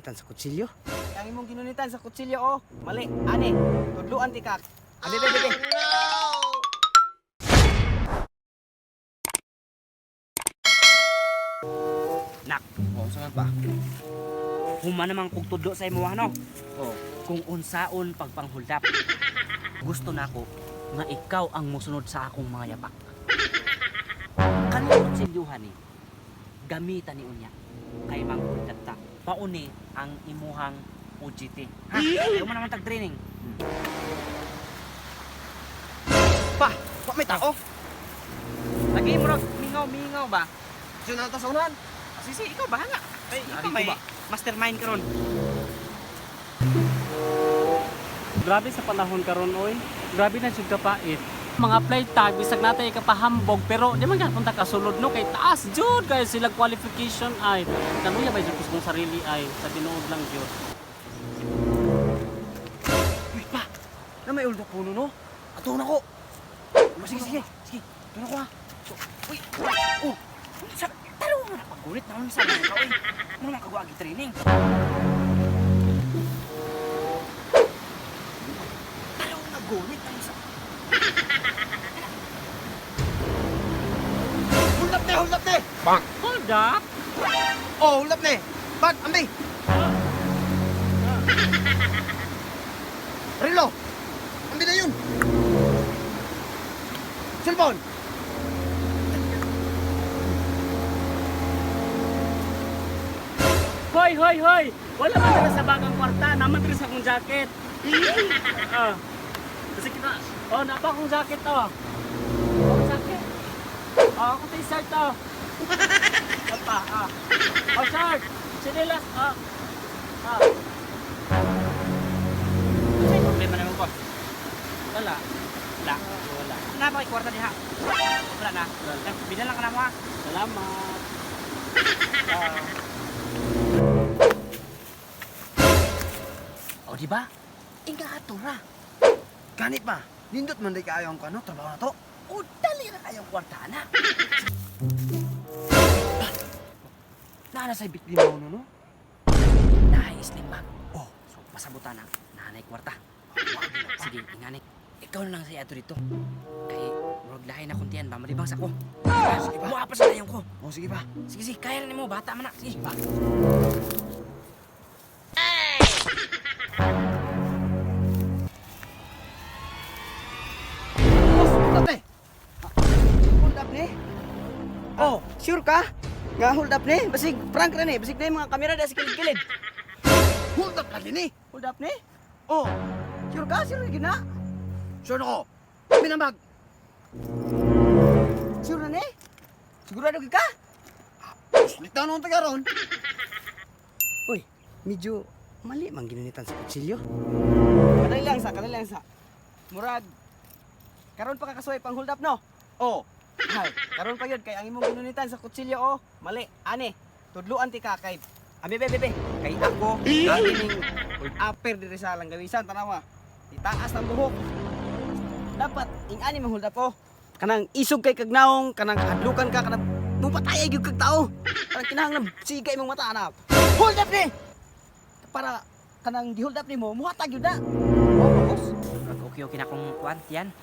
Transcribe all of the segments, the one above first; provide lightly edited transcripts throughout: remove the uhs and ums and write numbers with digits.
ginunitan sa kutsilyo? Ang imong ginunitan sa kutsilyo, oh. Mali. Ani, tudluan ti kak. Abi, bebe. Nak, saan pa? Huma namang kung tudlo sa imo ano? Kung unsaon pagpanghuldap. Gusto nako nga ikaw ang musunod sa akong mga yapak. Kanang kutsilyuhan ni gamitan ni unya kay manghuldap ta. Pauni ang imuhang OJT. Ha? Ayaw mo naman tag-training. Pa may tao. Lagi mo mingaw ba? Diyan na ito sa unahan. Sisi, ikaw bahala. Ay, ikaw Narito may ba? mastermind karon. Grabe sa panahon karon oy. Grabe na jud kapait. Mga flight tag bisag natay kapahambog pero di man punta ka sulod no kay taas jud kay sila qualification ay kanuya ba jud kusong sarili ay sa tinuod lang jud. Uy, pa. Na may ulda puno, no? Ato na ko. Sige. Ato na ko, ha. Uy. Oh. Pero mo na pagulit na sa mga ka, oy. Mo na kagawa gi training. Pero nagulit na sa. Hold up, ne. Bang. Hold up. Oh, hold up, ne. Bag, ambi. Rilo. Ambi na yun. Cellphone. Hoy. Wala man dira sa bagang kwarta, naman dira sa akong jacket. Ah. Kasi kita, napa akong jacket to. Akong jacket. Ako t-shirt to. Apa, shirt. Sinilas, May problema naman ko. Wala. Wala. Na ba kay kwarta diha? Wala na. Binalang ka na mo ha. Salamat. O di ba? Inga atura. Ganit ba? Nindot man day kaayo ang kano, trabaho na to. O dali na kayong kwarta na. Naana sa ibit limaw no, no? Nahay slim bag. Oh, so pasabutan na. Nanay kwarta. Sige, ingani. Ikaw na lang sa ato dito. Kay murag lahi na kuntian ba malibang sa ko. Sige ba? Muha pa sa layong ko. Oh, sige ba? Sige, kaya na mo bata man na. Sige ba. Hold up, ne. Hold up, ne. Oh, sure ka? Nga hold up, ne. Basig prank na, ne. Basig na yung mga kamera dahil sa kilid-kilid. Hold up lagi, ne. Hold up, ne. Oh, sure ka? Sure lagi na. Sure na ko. Pinambag. Sure na, ne. Sigurado ka? Sulit na nung tagaron. Uy, medyo mali mang ginunitan sa kutsilyo. Kadali lang sa. Murag, karon pa kakasuhay pang hold up, no? Oh, ay, karon pa yun, kay ang imong ginunitan sa kutsilyo, oh, mali, ani, tudluan ti ka, kay, bebe, kay ako, ning hold upper diri sa langgawisan, tanawa, itaas ng buhok. Dapat, ani mong hold up, oh, kanang isog kay kagnaong, kanang hadlukan ka, kanang mupatay yung kag tao, kanang kinahanglan sigay mong mata, anak. Hold up ni! Para, kanang di-hold up ni mo, muhatag yun na. Oh, boss. Okay na kung kwan yan.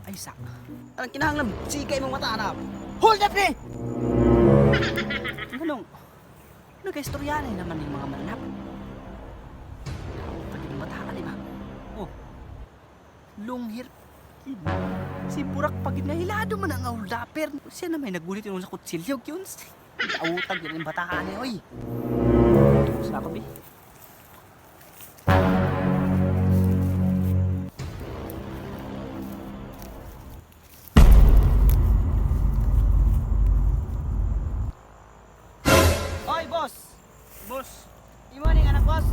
Ay, sak. Anong kinahanglan sigay mong mata, anak? Hold up ni! Anong? Ano kay istoryanay naman ng mga mananap? Pag yung mata ka, di ba? Oh. Lunghir. Si Burak pagid na hilado man ang auldaper. Siya na may nagulit yun sa kutsilyo. Yun. Dautag yun yung bataan eh, oy. Saan ako, bi? Oy, boss! Boss. Imo ning anak, boss?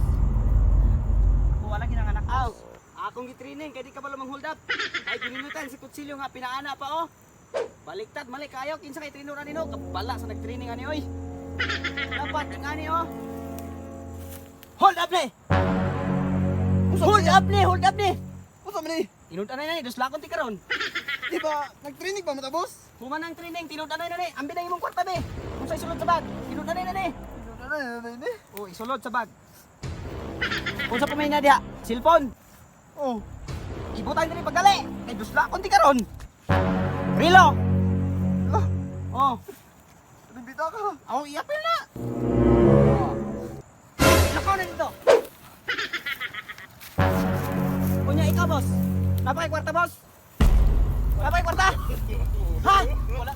Ako wala ginang anak, Aw, boss. akong gitraining kay di ka ba lamang hold up. Ay gininutan si kutsilyo nga pinaana pa, oh. Baliktad, mali kayo. Kinsa kay trinuran nino? Kabala sa nagtraining ani, oy. Dapat ingani, oh. Hold up ni! Hold up ni! Unsa man ni? Tinud-anay na ni, dos lakon ti karon. Di ba nag-training pa mo tapos? Human ang training, tinud-anay na ni. Ambi na imong kwarta be. Kung sa'y sulod sa bag, tinud-anay na ni. na ini. Oh, isulod sa bag. Kung sa pamina diha, cellphone. Oh. Ibutang diri pagdali. Kay dusla konti karon. Rilo. Lah, Oh, nabita ka. ako iapil na. Lakaw na dito. Kunya ikaw, boss. Napakay kwarta, boss. Napakay kwarta. Ha? Wala